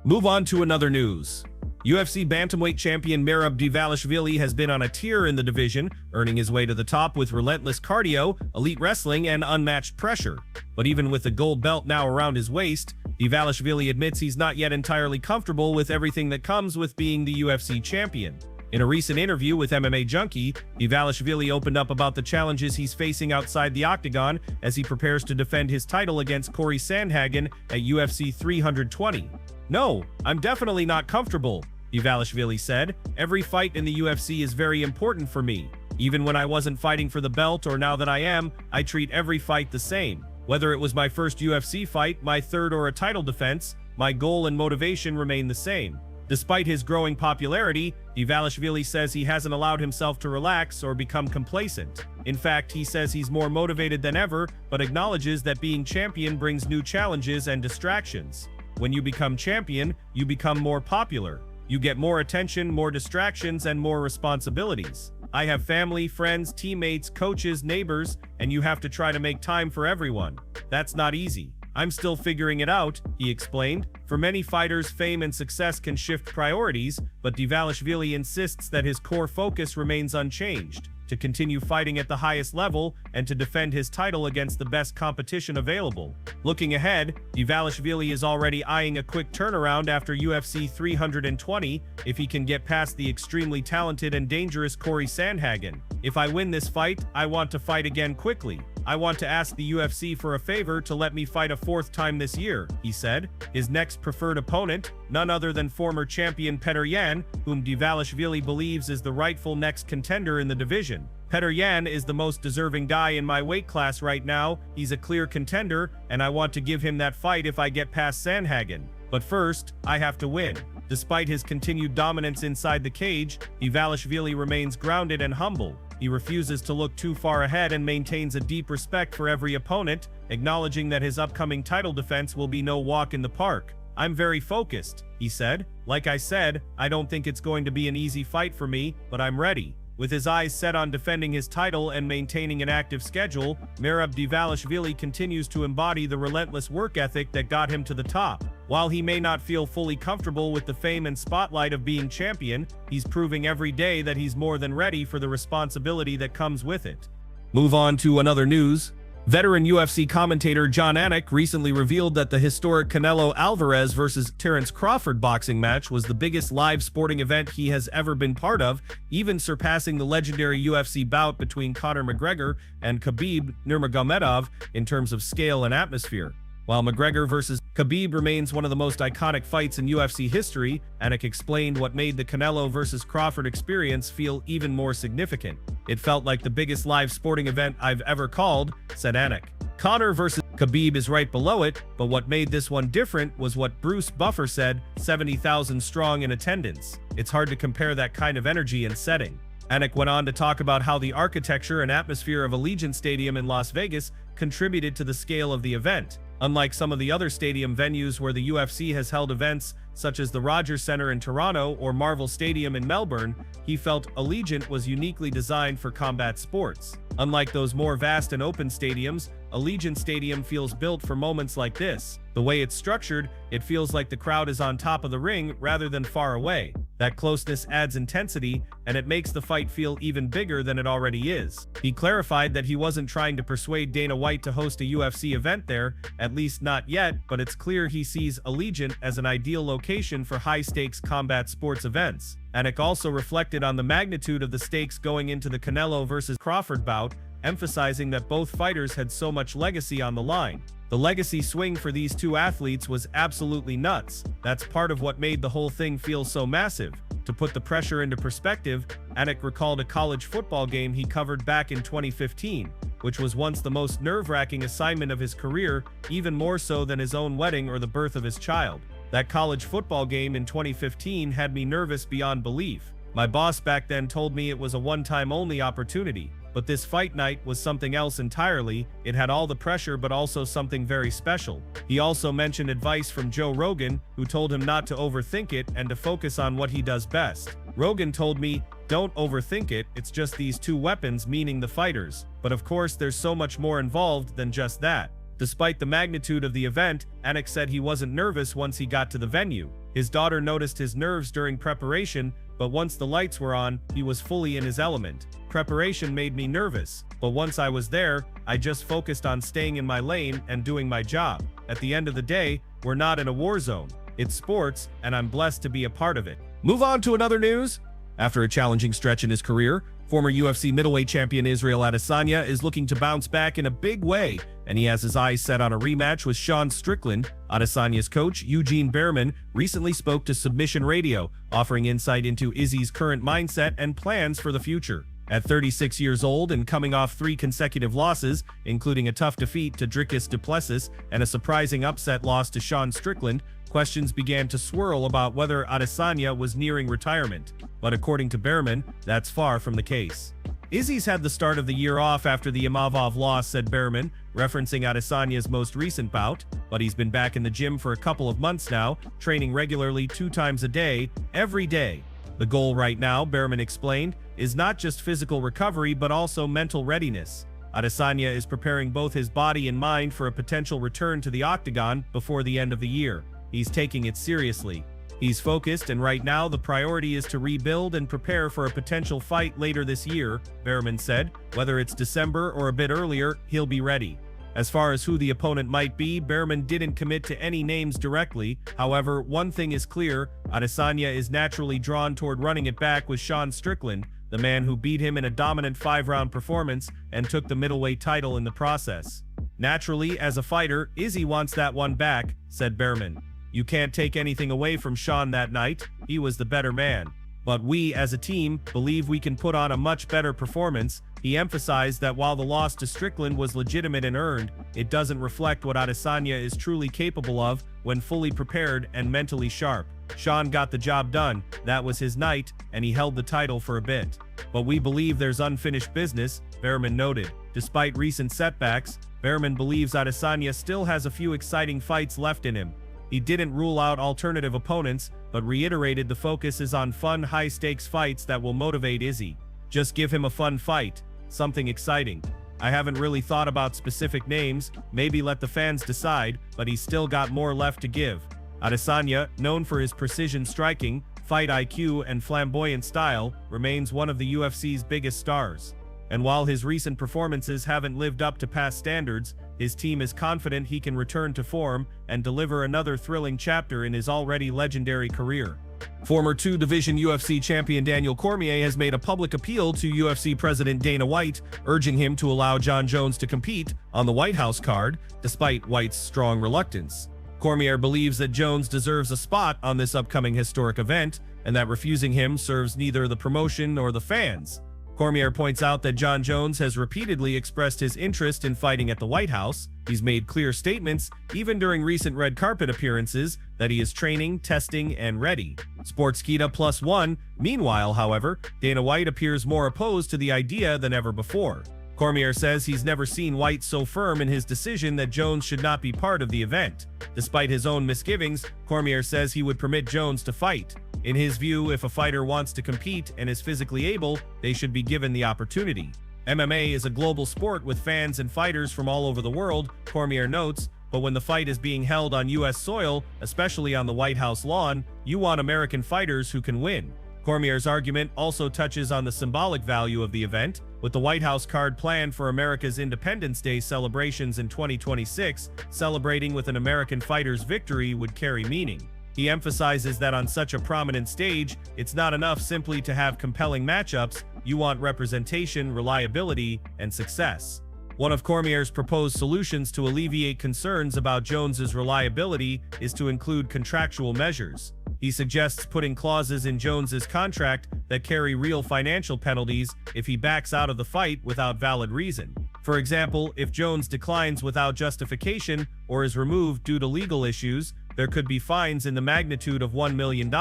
Move on to another news. UFC bantamweight champion Merab Dvalishvili has been on a tear in the division, earning his way to the top with relentless cardio, elite wrestling, and unmatched pressure. But even with the gold belt now around his waist, Dvalishvili admits he's not yet entirely comfortable with everything that comes with being the UFC champion. In a recent interview with MMA Junkie, Dvalishvili opened up about the challenges he's facing outside the octagon as he prepares to defend his title against Corey Sandhagen at UFC 320. "No, I'm definitely not comfortable," Dvalishvili said. "Every fight in the UFC is very important for me. Even when I wasn't fighting for the belt or now that I am, I treat every fight the same. Whether it was my first UFC fight, my third, or a title defense, my goal and motivation remain the same." Despite his growing popularity, Dvalishvili says he hasn't allowed himself to relax or become complacent. In fact, he says he's more motivated than ever, but acknowledges that being champion brings new challenges and distractions. "When you become champion, you become more popular. You get more attention, more distractions, and more responsibilities. I have family, friends, teammates, coaches, neighbors, and you have to try to make time for everyone. That's not easy. I'm still figuring it out," he explained. For many fighters, fame and success can shift priorities, but Dvalishvili insists that his core focus remains unchanged: to continue fighting at the highest level and to defend his title against the best competition available. Looking ahead, Dvalishvili is already eyeing a quick turnaround after UFC 320 if he can get past the extremely talented and dangerous Corey Sandhagen. "If I win this fight, I want to fight again quickly. I want to ask the UFC for a favor to let me fight a fourth time this year," he said. His next preferred opponent, none other than former champion Petr Yan, whom Dvalishvili believes is the rightful next contender in the division. "Petr Yan is the most deserving guy in my weight class right now. He's a clear contender, and I want to give him that fight if I get past Sandhagen. But first, I have to win." Despite his continued dominance inside the cage, Dvalishvili remains grounded and humble. He refuses to look too far ahead and maintains a deep respect for every opponent, acknowledging that his upcoming title defense will be no walk in the park. "I'm very focused," he said. "Like I said, I don't think it's going to be an easy fight for me, but I'm ready." With his eyes set on defending his title and maintaining an active schedule, Merab Dvalishvili continues to embody the relentless work ethic that got him to the top. While he may not feel fully comfortable with the fame and spotlight of being champion, he's proving every day that he's more than ready for the responsibility that comes with it. Move on to another news. Veteran UFC commentator Jon Anik recently revealed that the historic Canelo Alvarez vs. Terence Crawford boxing match was the biggest live sporting event he has ever been part of, even surpassing the legendary UFC bout between Conor McGregor and Khabib Nurmagomedov in terms of scale and atmosphere. While McGregor vs. Khabib remains one of the most iconic fights in UFC history, Anik explained what made the Canelo vs. Crawford experience feel even more significant. "It felt like the biggest live sporting event I've ever called," said Anik. "Conor vs. Khabib is right below it, but what made this one different was what Bruce Buffer said, 70,000 strong in attendance. It's hard to compare that kind of energy and setting." Anik went on to talk about how the architecture and atmosphere of Allegiant Stadium in Las Vegas contributed to the scale of the event. Unlike some of the other stadium venues where the UFC has held events, such as the Rogers Centre in Toronto or Marvel Stadium in Melbourne, he felt Allegiant was uniquely designed for combat sports. Unlike those more vast and open stadiums, Allegiant Stadium feels built for moments like this. The way it's structured, it feels like the crowd is on top of the ring rather than far away. That closeness adds intensity, and it makes the fight feel even bigger than it already is. He clarified that he wasn't trying to persuade Dana White to host a UFC event there, at least not yet, but it's clear he sees Allegiant as an ideal location for high-stakes combat sports events. Anik also reflected on the magnitude of the stakes going into the Canelo vs. Crawford bout, emphasizing that both fighters had so much legacy on the line. The legacy swing for these two athletes was absolutely nuts. That's part of what made the whole thing feel so massive. To put the pressure into perspective, Anik recalled a college football game he covered back in 2015, which was once the most nerve-wracking assignment of his career, even more so than his own wedding or the birth of his child. "That college football game in 2015 had me nervous beyond belief. My boss back then told me it was a one-time only opportunity. But this fight night was something else entirely. It had all the pressure but also something very special." He also mentioned advice from Joe Rogan, who told him not to overthink it and to focus on what he does best. "Rogan told me, don't overthink it, it's just these two weapons, meaning the fighters. But of course there's so much more involved than just that." Despite the magnitude of the event, Anik said he wasn't nervous once he got to the venue. His daughter noticed his nerves during preparation, but once the lights were on, he was fully in his element. Preparation made me nervous, but once I was there, I just focused on staying in my lane and doing my job. At the end of the day, we're not in a war zone. It's sports, and I'm blessed to be a part of it. Move on to another news. After a challenging stretch in his career, former UFC middleweight champion Israel Adesanya is looking to bounce back in a big way, and he has his eyes set on a rematch with Sean Strickland. Adesanya's coach, Eugene Bareman, recently spoke to Submission Radio, offering insight into Izzy's current mindset and plans for the future. At 36 years old and coming off 3 consecutive losses, including a tough defeat to Dricus du Plessis and a surprising upset loss to Sean Strickland, questions began to swirl about whether Adesanya was nearing retirement. But according to Bareman, that's far from the case. Izzy's had the start of the year off after the Imavov loss, said Bareman, referencing Adesanya's most recent bout, but he's been back in the gym for a couple of months now, training regularly 2 times a day, every day. The goal right now, Bareman explained, is not just physical recovery but also mental readiness. Adesanya is preparing both his body and mind for a potential return to the octagon before the end of the year. He's taking it seriously. He's focused, and right now the priority is to rebuild and prepare for a potential fight later this year, Bareman said. Whether it's December or a bit earlier, he'll be ready. As far as who the opponent might be, Bareman didn't commit to any names directly. However, one thing is clear, Adesanya is naturally drawn toward running it back with Sean Strickland, the man who beat him in a dominant 5-round performance and took the middleweight title in the process. Naturally, as a fighter, Izzy wants that one back, said Bareman. You can't take anything away from Sean that night, he was the better man. But we, as a team, believe we can put on a much better performance. He emphasized that while the loss to Strickland was legitimate and earned, it doesn't reflect what Adesanya is truly capable of when fully prepared and mentally sharp. Sean got the job done, that was his night, and he held the title for a bit. But we believe there's unfinished business, Bareman noted. Despite recent setbacks, Bareman believes Adesanya still has a few exciting fights left in him. He didn't rule out alternative opponents, but reiterated the focus is on fun, high-stakes fights that will motivate Izzy. Just give him a fun fight, something exciting. I haven't really thought about specific names, maybe let the fans decide, but he's still got more left to give. Adesanya, known for his precision striking, fight IQ, and flamboyant style, remains one of the UFC's biggest stars. And while his recent performances haven't lived up to past standards, his team is confident he can return to form and deliver another thrilling chapter in his already legendary career. Former 2-division UFC champion Daniel Cormier has made a public appeal to UFC President Dana White, urging him to allow Jon Jones to compete on the White House card, despite White's strong reluctance. Cormier believes that Jones deserves a spot on this upcoming historic event, and that refusing him serves neither the promotion nor the fans. Cormier points out that Jon Jones has repeatedly expressed his interest in fighting at the White House. He's made clear statements, even during recent red carpet appearances, that he is training, testing, and ready. Sportskeeda +1. Meanwhile, however, Dana White appears more opposed to the idea than ever before. Cormier says he's never seen White so firm in his decision that Jones should not be part of the event. Despite his own misgivings, Cormier says he would permit Jones to fight. In his view, if a fighter wants to compete and is physically able, they should be given the opportunity. MMA is a global sport with fans and fighters from all over the world, Cormier notes, but when the fight is being held on U.S. soil, especially on the White House lawn, you want American fighters who can win. Cormier's argument also touches on the symbolic value of the event. With the White House card planned for America's Independence Day celebrations in 2026, celebrating with an American fighter's victory would carry meaning. He emphasizes that on such a prominent stage, it's not enough simply to have compelling matchups, you want representation, reliability, and success. One of Cormier's proposed solutions to alleviate concerns about Jones's reliability is to include contractual measures. He suggests putting clauses in Jones's contract that carry real financial penalties if he backs out of the fight without valid reason. For example, if Jones declines without justification or is removed due to legal issues, there could be fines in the magnitude of $1 million,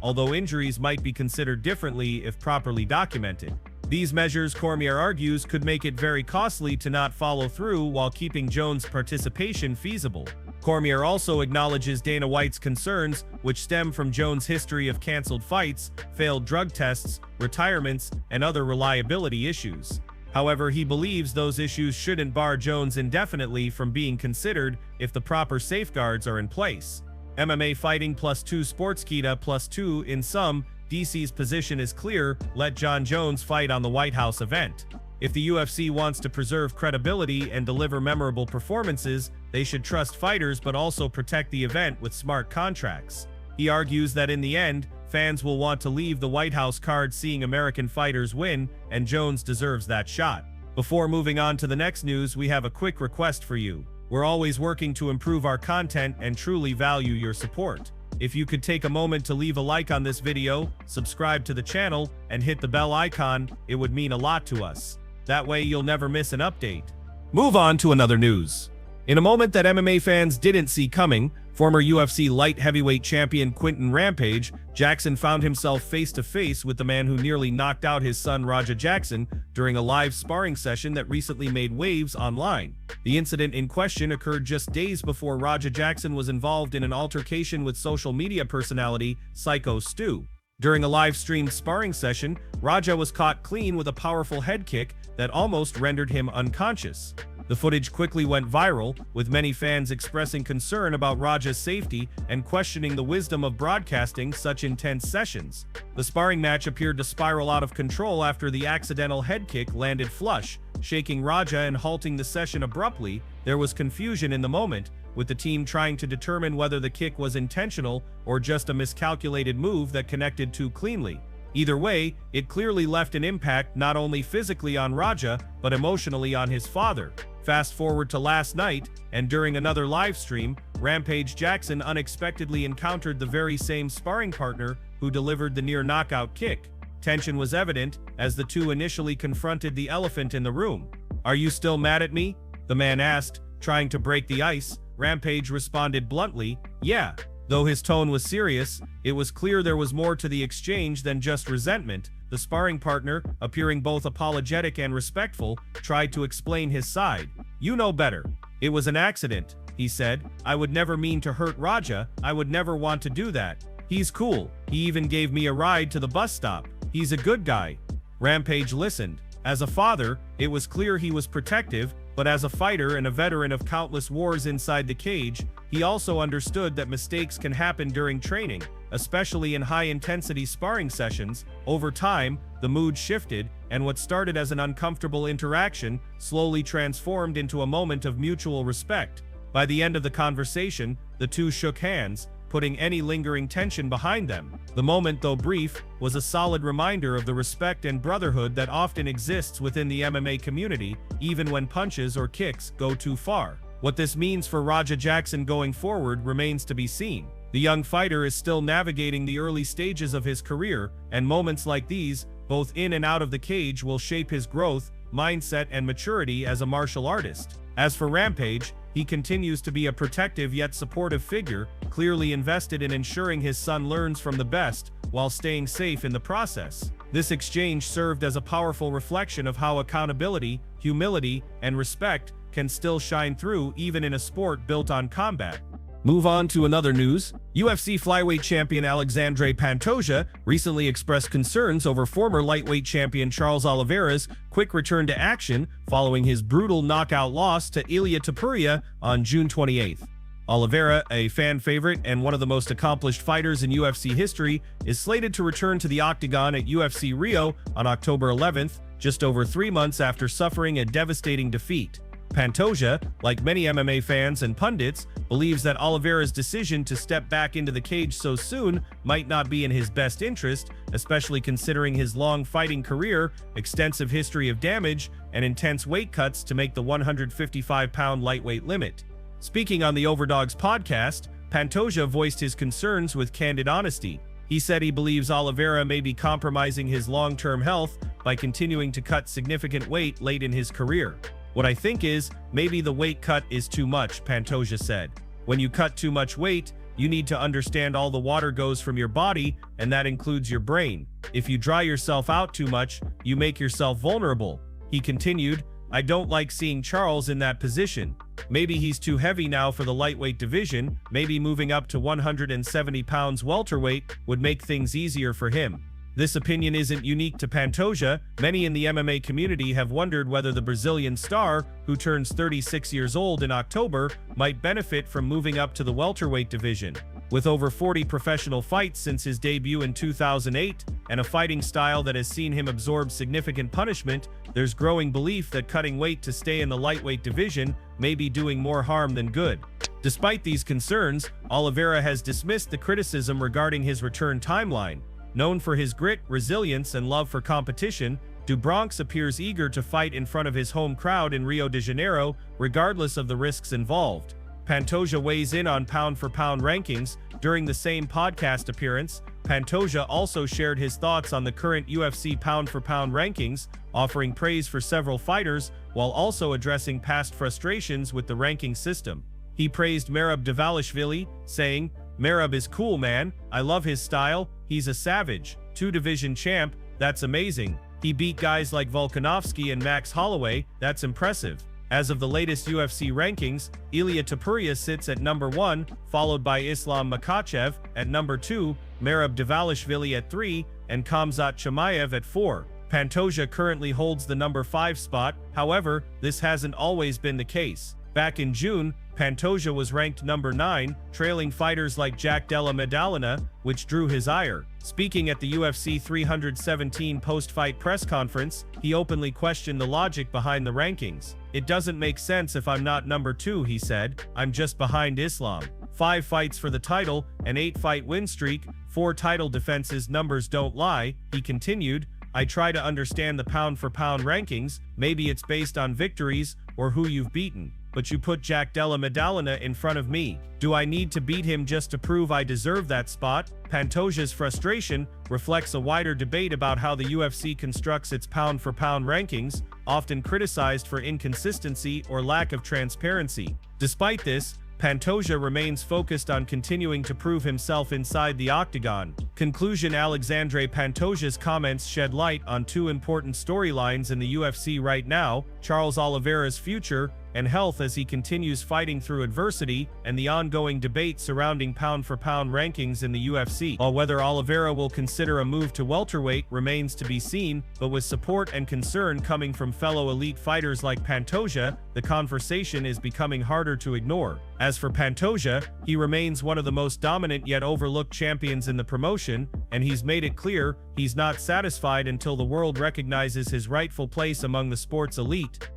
although injuries might be considered differently if properly documented. These measures, Cormier argues, could make it very costly to not follow through while keeping Jones' participation feasible. Cormier also acknowledges Dana White's concerns, which stem from Jones' history of canceled fights, failed drug tests, retirements, and other reliability issues. However, he believes those issues shouldn't bar Jones indefinitely from being considered if the proper safeguards are in place. MMA Fighting +2 Sportskeeda +2 in sum, DC's position is clear: let Jon Jones fight on the White House event. If the UFC wants to preserve credibility and deliver memorable performances, they should trust fighters but also protect the event with smart contracts. He argues that in the end, fans will want to leave the White House card seeing American fighters win, and Jones deserves that shot. Before moving on to the next news, we have a quick request for you. We're always working to improve our content and truly value your support. If you could take a moment to leave a like on this video, subscribe to the channel, and hit the bell icon, it would mean a lot to us. That way you'll never miss an update. Move on to another news. In a moment that MMA fans didn't see coming, former UFC light heavyweight champion Quinton Rampage Jackson found himself face-to-face with the man who nearly knocked out his son Raja Jackson during a live sparring session that recently made waves online. The incident in question occurred just days before Raja Jackson was involved in an altercation with social media personality Psycho Stu. During a live-streamed sparring session, Raja was caught clean with a powerful head kick that almost rendered him unconscious. The footage quickly went viral, with many fans expressing concern about Raja's safety and questioning the wisdom of broadcasting such intense sessions. The sparring match appeared to spiral out of control after the accidental head kick landed flush, shaking Raja and halting the session abruptly. There was confusion in the moment, with the team trying to determine whether the kick was intentional or just a miscalculated move that connected too cleanly. Either way, it clearly left an impact not only physically on Raja, but emotionally on his father. Fast forward to last night, and during another live stream, Rampage Jackson unexpectedly encountered the very same sparring partner who delivered the near knockout kick. Tension was evident as the two initially confronted the elephant in the room. "Are you still mad at me?" the man asked, trying to break the ice. Rampage responded bluntly, "Yeah." Though his tone was serious, it was clear there was more to the exchange than just resentment. The sparring partner, appearing both apologetic and respectful, tried to explain his side. "You know better. It was an accident," he said. "I would never mean to hurt Raja. I would never want to do that. He's cool. He even gave me a ride to the bus stop. He's a good guy." Rampage listened. As a father, it was clear he was protective, but as a fighter and a veteran of countless wars inside the cage, he also understood that mistakes can happen during training, especially in high-intensity sparring sessions. Over time, the mood shifted, and what started as an uncomfortable interaction slowly transformed into a moment of mutual respect. By the end of the conversation, the two shook hands, putting any lingering tension behind them. The moment, though brief, was a solid reminder of the respect and brotherhood that often exists within the MMA community, even when punches or kicks go too far. What this means for Raja Jackson going forward remains to be seen. The young fighter is still navigating the early stages of his career, and moments like these, both in and out of the cage, will shape his growth, mindset, and maturity as a martial artist. As for Rampage, he continues to be a protective yet supportive figure, clearly invested in ensuring his son learns from the best, while staying safe in the process. This exchange served as a powerful reflection of how accountability, humility, and respect can still shine through even in a sport built on combat. Move on to another news. UFC flyweight champion Alexandre Pantoja recently expressed concerns over former lightweight champion Charles Oliveira's quick return to action following his brutal knockout loss to Ilia Topuria on June 28th. Oliveira, a fan favorite and one of the most accomplished fighters in UFC history, is slated to return to the octagon at UFC Rio on October 11th, just over 3 months after suffering a devastating defeat. Pantoja, like many MMA fans and pundits, believes that Oliveira's decision to step back into the cage so soon might not be in his best interest, especially considering his long fighting career, extensive history of damage, and intense weight cuts to make the 155-pound lightweight limit. Speaking on the Overdogs podcast, Pantoja voiced his concerns with candid honesty. He said he believes Oliveira may be compromising his long-term health by continuing to cut significant weight late in his career. "What I think is, maybe the weight cut is too much," Pantoja said. "When you cut too much weight, you need to understand all the water goes from your body, and that includes your brain. If you dry yourself out too much, you make yourself vulnerable." He continued, "I don't like seeing Charles in that position. Maybe he's too heavy now for the lightweight division. Maybe moving up to 170 pounds welterweight would make things easier for him." This opinion isn't unique to Pantoja. Many in the MMA community have wondered whether the Brazilian star, who turns 36 years old in October, might benefit from moving up to the welterweight division. With over 40 professional fights since his debut in 2008, and a fighting style that has seen him absorb significant punishment, there's growing belief that cutting weight to stay in the lightweight division may be doing more harm than good. Despite these concerns, Oliveira has dismissed the criticism regarding his return timeline. Known for his grit, resilience, and love for competition, do Bronx appears eager to fight in front of his home crowd in Rio de Janeiro, regardless of the risks involved. Pantoja weighs in on pound-for-pound rankings. During the same podcast appearance, Pantoja also shared his thoughts on the current UFC pound-for-pound rankings, offering praise for several fighters, while also addressing past frustrations with the ranking system. He praised Dvalishvili, saying, "Merab is cool, man. I love his style. He's a savage. 2-division champ. That's amazing. He beat guys like Volkanovski and Max Holloway. That's impressive." As of the latest UFC rankings, Ilia Topuria sits at number 1, followed by Islam Makhachev at number 2, Merab Dvalishvili at 3, and Khamzat Chimaev at 4. Pantoja currently holds the number 5 spot. However, this hasn't always been the case. Back in June, Pantoja was ranked number 9, trailing fighters like Jack Della Maddalena, which drew his ire. Speaking at the UFC 317 post-fight press conference, he openly questioned the logic behind the rankings. "It doesn't make sense if I'm not number 2, he said. "I'm just behind Islam. 5 fights for the title, an 8-fight win streak, 4 title defenses, numbers don't lie," he continued. "I try to understand the pound-for-pound rankings. Maybe it's based on victories or who you've beaten. But you put Jack Della Maddalena in front of me. Do I need to beat him just to prove I deserve that spot?" Pantoja's frustration reflects a wider debate about how the UFC constructs its pound-for-pound rankings, often criticized for inconsistency or lack of transparency. Despite this, Pantoja remains focused on continuing to prove himself inside the octagon. Conclusion: Alexandre Pantoja's comments shed light on 2 important storylines in the UFC right now: Charles Oliveira's future and health as he continues fighting through adversity, and the ongoing debate surrounding pound-for-pound rankings in the UFC. While whether Oliveira will consider a move to welterweight remains to be seen, but with support and concern coming from fellow elite fighters like Pantoja, the conversation is becoming harder to ignore. As for Pantoja, he remains one of the most dominant yet overlooked champions in the promotion, and he's made it clear he's not satisfied until the world recognizes his rightful place among the sport's elite.